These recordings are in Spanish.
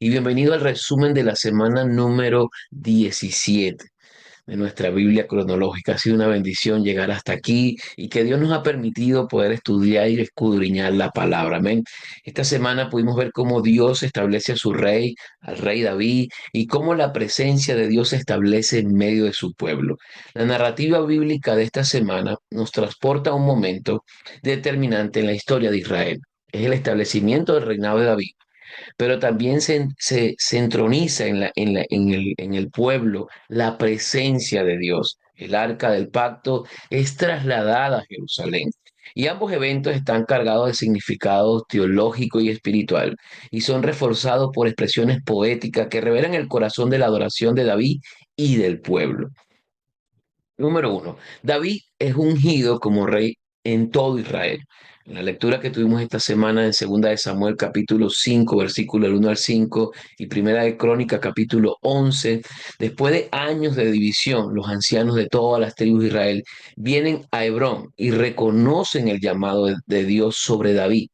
y bienvenido al resumen de la semana número 17 de nuestra Biblia cronológica. Ha sido una bendición llegar hasta aquí y que Dios nos ha permitido poder estudiar y escudriñar la palabra. Amén. Esta semana pudimos ver cómo Dios establece a su rey, al rey David, y cómo la presencia de Dios se establece en medio de su pueblo. La narrativa bíblica de esta semana nos transporta a un momento determinante en la historia de Israel. Es el establecimiento del reinado de David, pero también se entroniza en el pueblo la presencia de Dios. El arca del pacto es trasladada a Jerusalén. Y ambos eventos están cargados de significado teológico y espiritual y son reforzados por expresiones poéticas que revelan el corazón de la adoración de David y del pueblo. Número uno, David es ungido como rey en todo Israel. En la lectura que tuvimos esta semana en Segunda de Samuel capítulo 5, versículo del 1 al 5 y Primera de Crónica capítulo 11, después de años de división, los ancianos de todas las tribus de Israel vienen a Hebrón y reconocen el llamado de Dios sobre David.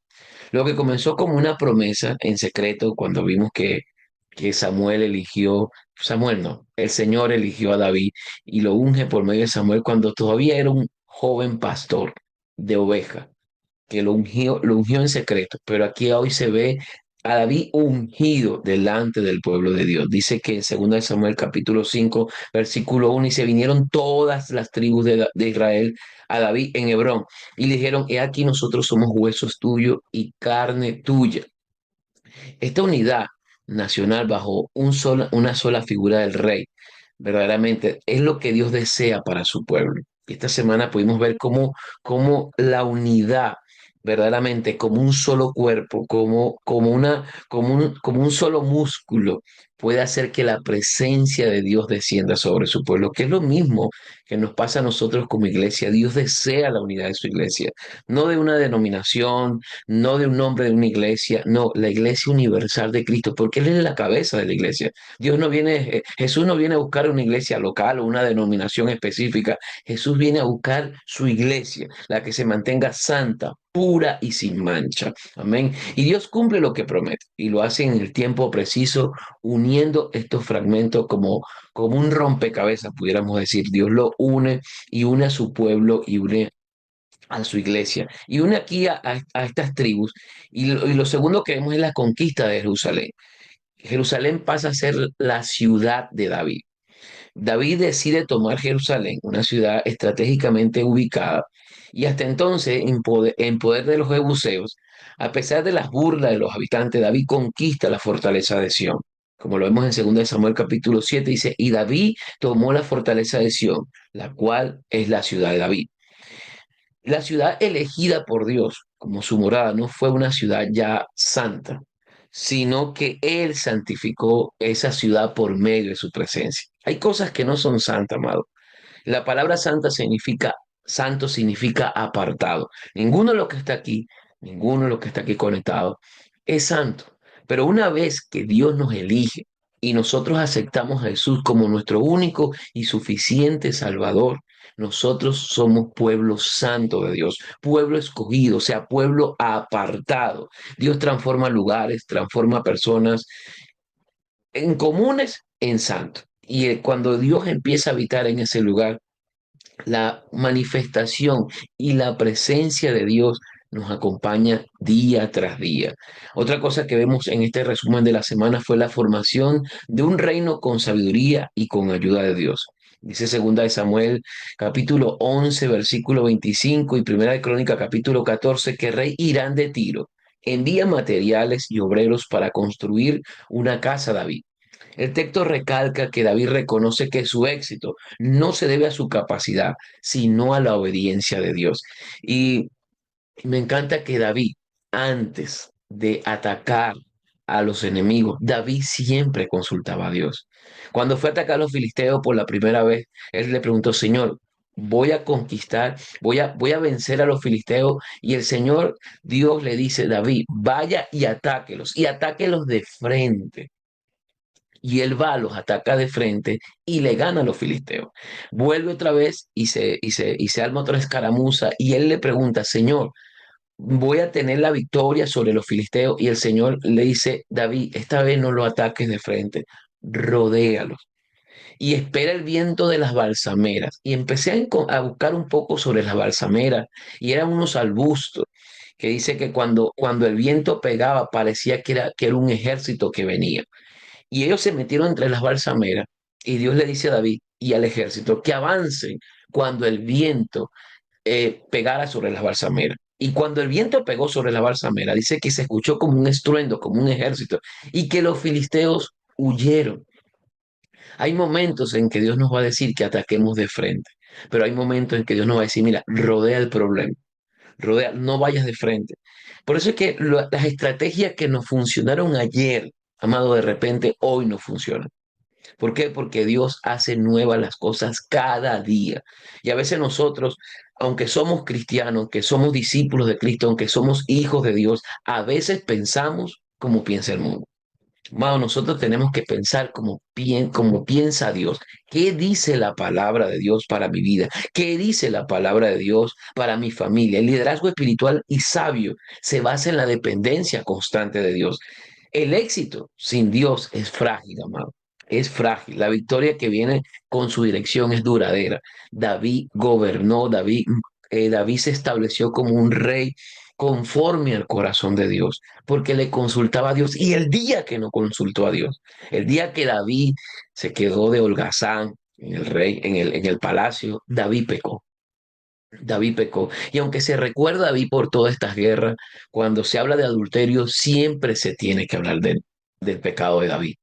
Lo que comenzó como una promesa en secreto cuando vimos que Samuel eligió, Samuel no, el Señor eligió a David y lo unge por medio de Samuel cuando todavía era un joven pastor de oveja, que lo ungió en secreto, pero aquí hoy se ve a David ungido delante del pueblo de Dios. Dice que en 2 de Samuel capítulo 5 versículo 1, y se vinieron todas las tribus de Israel a David en Hebrón y le dijeron, he aquí nosotros somos huesos tuyos y carne tuya. Esta unidad nacional bajo una sola figura del rey, verdaderamente es lo que Dios desea para su pueblo. Esta semana pudimos ver cómo la unidad, verdaderamente como un solo cuerpo, como un solo músculo, puede hacer que la presencia de Dios descienda sobre su pueblo, que es lo mismo que nos pasa a nosotros como iglesia. Dios desea la unidad de su iglesia, no de una denominación, no de un nombre de una iglesia, no, la iglesia universal de Cristo, porque Él es la cabeza de la iglesia. Jesús no viene a buscar una iglesia local o una denominación específica. Jesús viene a buscar su iglesia, la que se mantenga santa, pura y sin mancha. Amén. Y Dios cumple lo que promete y lo hace en el tiempo preciso, uniendo estos fragmentos como un rompecabezas, pudiéramos decir. Dios lo une y une a su pueblo y une a su iglesia y une aquí a estas tribus. Y lo segundo que vemos es la conquista de Jerusalén. Jerusalén pasa a ser la ciudad de David. David decide tomar Jerusalén, una ciudad estratégicamente ubicada, y hasta entonces en poder de los jebuseos, a pesar de las burlas de los habitantes, David conquista la fortaleza de Sión. Como lo vemos en 2 de Samuel capítulo 7, dice, y David tomó la fortaleza de Sión, la cual es la ciudad de David. La ciudad elegida por Dios como su morada no fue una ciudad ya santa, sino que Él santificó esa ciudad por medio de su presencia. Hay cosas que no son santas, amado. La palabra santo significa apartado. Ninguno de los que está aquí, ninguno de los que está aquí conectado es santo. Pero una vez que Dios nos elige y nosotros aceptamos a Jesús como nuestro único y suficiente Salvador, nosotros somos pueblo santo de Dios, pueblo escogido, o sea, pueblo apartado. Dios transforma lugares, transforma personas en comunes en santos. Y cuando Dios empieza a habitar en ese lugar, la manifestación y la presencia de Dios nos acompaña día tras día. Otra cosa que vemos en este resumen de la semana fue la formación de un reino con sabiduría y con ayuda de Dios. Dice segunda de Samuel, capítulo 11 versículo 25 y primera de Crónica, capítulo 14, que rey Irán de Tiro envía materiales y obreros para construir una casa a David. El texto recalca que David reconoce que su éxito no se debe a su capacidad, sino a la obediencia de Dios. Y me encanta que David, antes de atacar a los enemigos, David siempre consultaba a Dios. Cuando fue a atacar a los filisteos por la primera vez, él le preguntó, Señor, voy a conquistar, voy a vencer a los filisteos. Y el Señor Dios le dice, David, vaya y atáquelos de frente. Y él va, los ataca de frente y le gana a los filisteos. Vuelve otra vez y se arma otra escaramuza y él le pregunta, Señor, voy a tener la victoria sobre los filisteos. Y el Señor le dice, David, esta vez no lo ataques de frente, rodéalos y espera el viento de las balsameras. Y empecé a buscar un poco sobre las balsameras y eran unos arbustos que dice que cuando el viento pegaba parecía que era un ejército que venía. Y ellos se metieron entre las balsameras y Dios le dice a David y al ejército que avancen cuando el viento pegara sobre las balsameras. Y cuando el viento pegó sobre la balsamera, dice que se escuchó como un estruendo, como un ejército, y que los filisteos huyeron. Hay momentos en que Dios nos va a decir que ataquemos de frente, pero hay momentos en que Dios nos va a decir, mira, rodea el problema, rodea, no vayas de frente. Por eso es que las estrategias que nos funcionaron ayer, amado, de repente hoy no funcionan. ¿Por qué? Porque Dios hace nuevas las cosas cada día. Y a veces nosotros, aunque somos cristianos, aunque somos discípulos de Cristo, aunque somos hijos de Dios, a veces pensamos como piensa el mundo. Amado, nosotros tenemos que pensar como piensa Dios. ¿Qué dice la palabra de Dios para mi vida? ¿Qué dice la palabra de Dios para mi familia? El liderazgo espiritual y sabio se basa en la dependencia constante de Dios. El éxito sin Dios es frágil, amado. Es frágil. La victoria que viene con su dirección es duradera. David gobernó, David se estableció como un rey conforme al corazón de Dios, porque le consultaba a Dios. Y el día que no consultó a Dios, el día que David se quedó de holgazán en el rey, en el palacio, David pecó. David pecó. Y aunque se recuerda a David por todas estas guerras, cuando se habla de adulterio, siempre se tiene que hablar del pecado de David.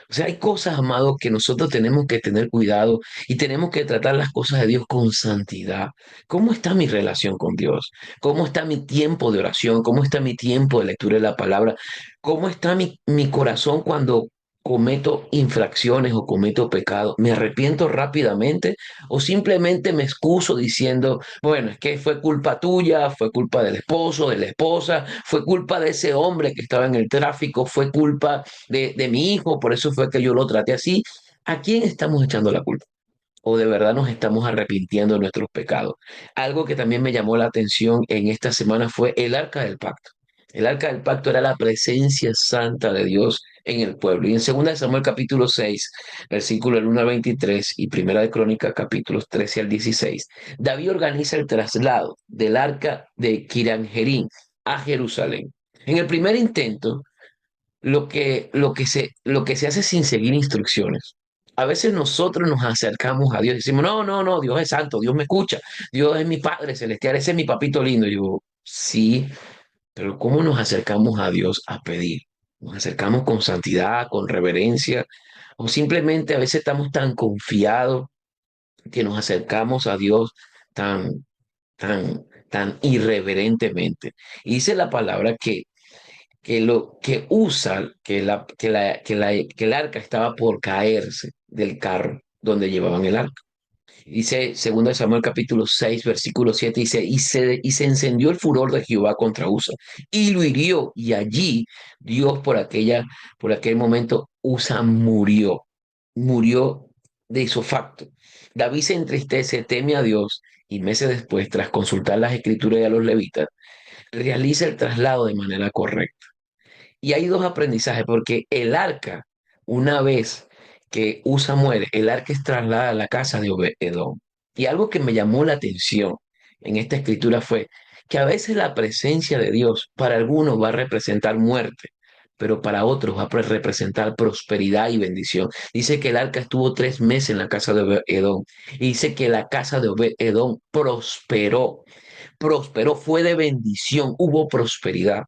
O sea, hay cosas, amados, que nosotros tenemos que tener cuidado y tenemos que tratar las cosas de Dios con santidad. ¿Cómo está mi relación con Dios? ¿Cómo está mi tiempo de oración? ¿Cómo está mi tiempo de lectura de la palabra? ¿Cómo está mi corazón cuando cometo infracciones o cometo pecados? ¿Me arrepiento rápidamente o simplemente me excuso diciendo, bueno, es que fue culpa tuya, fue culpa del esposo, de la esposa, fue culpa de ese hombre que estaba en el tráfico, fue culpa de mi hijo, por eso fue que yo lo traté así? ¿A quién estamos echando la culpa? ¿O de verdad nos estamos arrepintiendo de nuestros pecados? Algo que también me llamó la atención en esta semana fue el arca del pacto. El arca del pacto era la presencia santa de Dios en el pueblo. Y en 2 Samuel capítulo 6, versículo del 1 al 23 y Primera de Crónicas capítulos 13 al 16, David organiza el traslado del arca de Kirian a Jerusalén. En el primer intento, lo que se hace sin seguir instrucciones. A veces nosotros nos acercamos a Dios y decimos, no, no, no, Dios es santo, Dios me escucha, Dios es mi Padre celestial, ese es mi papito lindo. Y yo, sí, pero ¿cómo nos acercamos a Dios a pedir? ¿Nos acercamos con santidad, con reverencia? ¿O simplemente a veces estamos tan confiados que nos acercamos a Dios tan, tan irreverentemente? Y dice la palabra que lo que usa, que el arca estaba por caerse del carro donde llevaban el arca. Dice 2 Samuel capítulo 6 versículo 7 dice, y se encendió el furor de Jehová contra Usa, y lo hirió, y allí Dios por aquel momento, Usa murió de isofacto. David se entristece, teme a Dios, y meses después, tras consultar las escrituras y a los levitas, realiza el traslado de manera correcta. Y hay dos aprendizajes, porque el arca, una vez que Usa muere, el arca es trasladada a la casa de Obed-Edom. Y algo que me llamó la atención en esta escritura fue que a veces la presencia de Dios para algunos va a representar muerte, pero para otros va a representar prosperidad y bendición. Dice que el arca estuvo 3 meses en la casa de Obed-Edom y dice que la casa de Obed-Edom prosperó, fue de bendición, hubo prosperidad.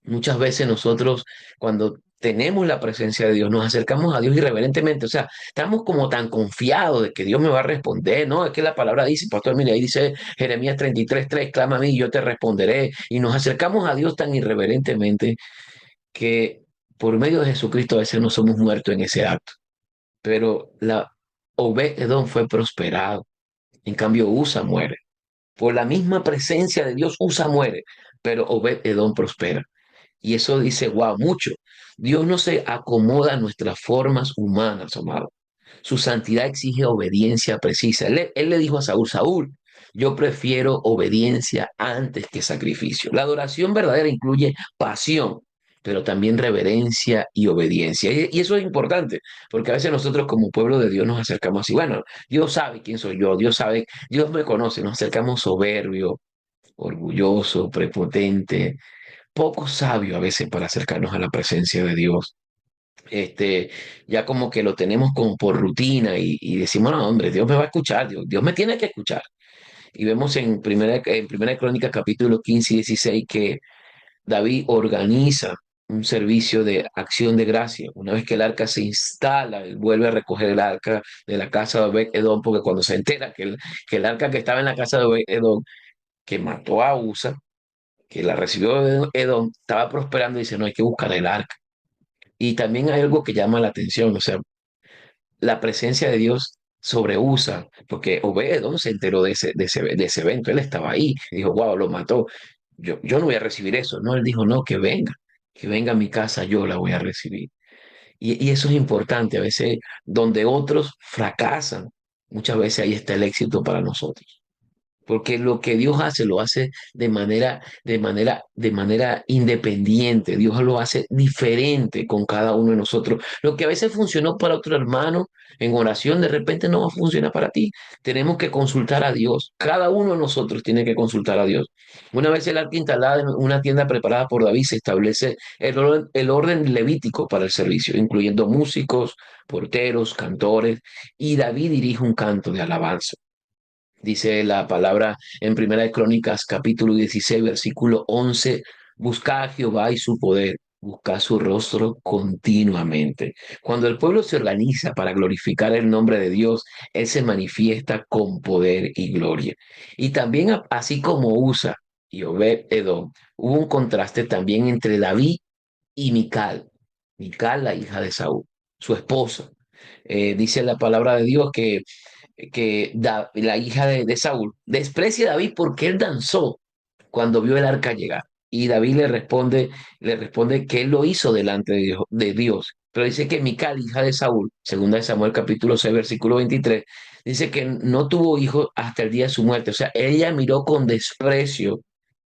Muchas veces nosotros, cuando tenemos la presencia de Dios, nos acercamos a Dios irreverentemente. O sea, estamos como tan confiados de que Dios me va a responder, ¿no? Es que la palabra dice, pastor, mire, ahí dice Jeremías 33:3, clama a mí y yo te responderé. Y nos acercamos a Dios tan irreverentemente que por medio de Jesucristo a veces no somos muertos en ese acto. Pero Obed-Edom fue prosperado. En cambio, Usa muere. Por la misma presencia de Dios, Usa muere, pero Obed-Edom prospera. Y eso dice, wow, mucho. Dios no se acomoda a nuestras formas humanas, amado. Su santidad exige obediencia precisa. Él le dijo a Saúl, Saúl, Yo prefiero obediencia antes que sacrificio. La adoración verdadera incluye pasión, pero también reverencia y obediencia. Y eso es importante, porque a veces nosotros como pueblo de Dios nos acercamos así, bueno, Dios sabe quién soy yo, Dios sabe, Dios me conoce, nos acercamos soberbio, orgulloso, prepotente, poco sabio a veces para acercarnos a la presencia de Dios. Este, ya como que lo tenemos como por rutina y decimos, no, hombre, Dios me va a escuchar, Dios me tiene que escuchar. Y vemos en primera Crónica capítulo 15 y 16 que David organiza un servicio de acción de gracia. Una vez que el arca se instala, él vuelve a recoger el arca de la casa de Obed-Edom, porque cuando se entera que el arca que estaba en la casa de Obed-Edom, que mató a Usa, que la recibió Edom, estaba prosperando y dice, no, hay que buscar el arca. Y también hay algo que llama la atención, o sea, la presencia de Dios sobre Usa, porque Obed-Edom se enteró de ese evento, él estaba ahí, y dijo, wow, lo mató, yo no voy a recibir eso, no, él dijo, no, que venga a mi casa, yo la voy a recibir. Y eso es importante, a veces donde otros fracasan, muchas veces ahí está el éxito para nosotros. Porque lo que Dios hace lo hace de manera independiente. Dios lo hace diferente con cada uno de nosotros. Lo que a veces funcionó para otro hermano en oración, de repente no va a funcionar para ti. Tenemos que consultar a Dios. Cada uno de nosotros tiene que consultar a Dios. Una vez el arca instalada en una tienda preparada por David, se establece el orden levítico para el servicio, incluyendo músicos, porteros, cantores, y David dirige un canto de alabanza. Dice la palabra en Primera de Crónicas, capítulo 16 versículo 11: buscad a Jehová y su poder, buscad su rostro continuamente. Cuando el pueblo se organiza para glorificar el nombre de Dios, Él se manifiesta con poder y gloria. Y también, así como Usa y Obed-Edom, hubo un contraste también entre David y Mical. Mical, la hija de Saúl, su esposa. Dice la palabra de Dios que la hija de Saúl desprecia a David porque él danzó cuando vio el arca llegar. Y David le responde que él lo hizo delante de Dios. Pero dice que Mical, hija de Saúl, segunda de Samuel capítulo 6 versículo 23, dice que no tuvo hijos hasta el día de su muerte. O sea, ella miró con desprecio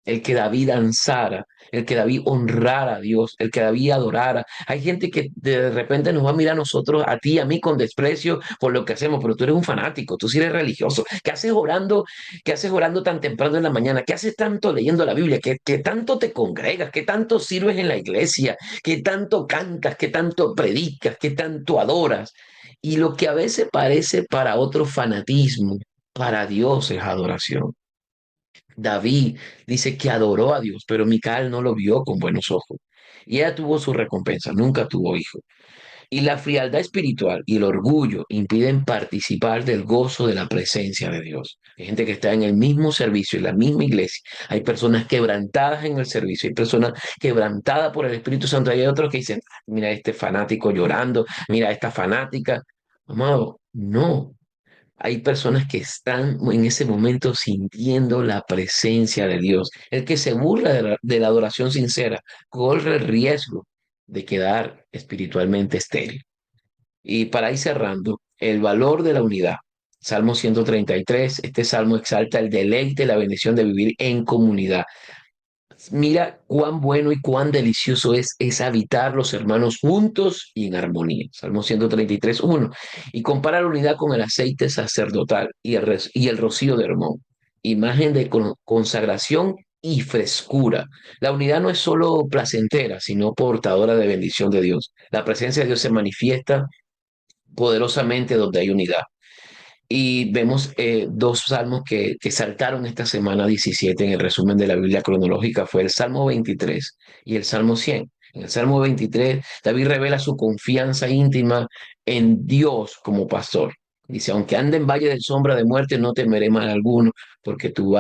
el que David danzara, el que David honrara a Dios, el que David adorara. Hay gente que de repente nos va a mirar a nosotros, a ti, a mí, con desprecio por lo que hacemos, pero tú eres un fanático, tú sí eres religioso. ¿Qué haces orando? ¿Qué haces orando tan temprano en la mañana? ¿Qué haces tanto leyendo la Biblia? ¿Qué tanto te congregas? ¿Qué tanto sirves en la iglesia? ¿Qué tanto cantas? ¿Qué tanto predicas? ¿Qué tanto adoras? Y lo que a veces parece para otro fanatismo, para Dios es adoración. David dice que adoró a Dios, pero Micael no lo vio con buenos ojos. Y ella tuvo su recompensa, nunca tuvo hijo. Y la frialdad espiritual y el orgullo impiden participar del gozo de la presencia de Dios. Hay gente que está en el mismo servicio, en la misma iglesia. Hay personas quebrantadas en el servicio, hay personas quebrantadas por el Espíritu Santo. Y hay otros que dicen, mira este fanático llorando, mira esta fanática. Amado, no. Hay personas que están en ese momento sintiendo la presencia de Dios. El que se burla de la adoración sincera corre el riesgo de quedar espiritualmente estéril. Y para ir cerrando, el valor de la unidad. Salmo 133, este salmo exalta el deleite y la bendición de vivir en comunidad. Mira cuán bueno y cuán delicioso es habitar los hermanos juntos y en armonía. Salmo 133, 1. Y compara la unidad con el aceite sacerdotal y el rocío de Hermón. Imagen de consagración y frescura. La unidad no es solo placentera, sino portadora de bendición de Dios. La presencia de Dios se manifiesta poderosamente donde hay unidad. Y vemos dos salmos que saltaron esta semana 17 en el resumen de la Biblia cronológica. Fue el Salmo 23 y el Salmo 100. En el Salmo 23, David revela su confianza íntima en Dios como pastor. Dice, aunque ande en valle de sombra de muerte, no temeré mal alguno, porque tú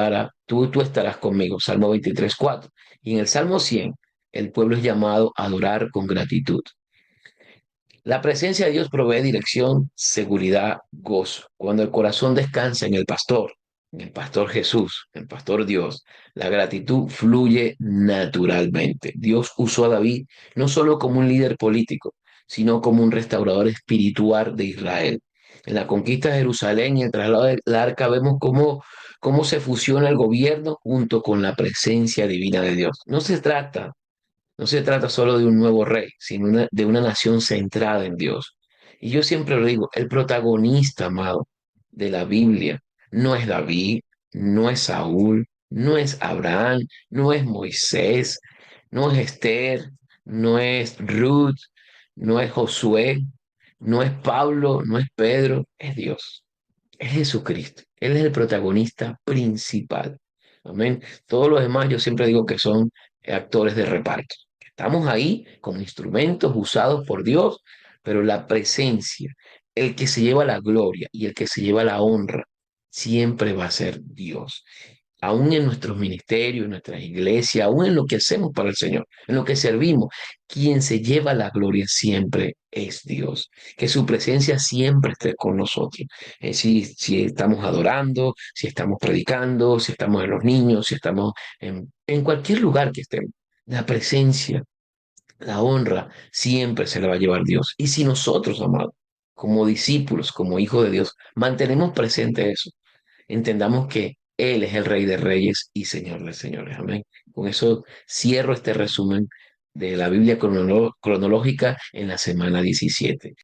estarás conmigo. Salmo 23, 4. Y en el Salmo 100, el pueblo es llamado a adorar con gratitud. La presencia de Dios provee dirección, seguridad, gozo. Cuando el corazón descansa en el pastor Jesús, en el pastor Dios, la gratitud fluye naturalmente. Dios usó a David no solo como un líder político, sino como un restaurador espiritual de Israel. En la conquista de Jerusalén y el traslado del arca vemos cómo se fusiona el gobierno junto con la presencia divina de Dios. No se trata solo de un nuevo rey, sino de una nación centrada en Dios. Y yo siempre lo digo, el protagonista, amado, de la Biblia no es David, no es Saúl, no es Abraham, no es Moisés, no es Esther, no es Ruth, no es Josué, no es Pablo, no es Pedro, es Dios. Es Jesucristo. Él es el protagonista principal. Amén. Todos los demás yo siempre digo que son actores de reparto. Estamos ahí como instrumentos usados por Dios, pero la presencia, el que se lleva la gloria y el que se lleva la honra, siempre va a ser Dios aún en nuestros ministerios, en nuestras iglesias, aún en lo que hacemos para el Señor, en lo que servimos, quien se lleva la gloria siempre es Dios. Que su presencia siempre esté con nosotros. Si estamos adorando, si estamos predicando, si estamos en los niños, si estamos en cualquier lugar que estemos, la presencia, la honra, siempre se la va a llevar Dios. Y si nosotros, amados, como discípulos, como hijos de Dios, mantenemos presente eso, entendamos que Él es el Rey de Reyes y Señor de Señores. Amén. Con eso cierro este resumen de la Biblia cronológica en la semana 17.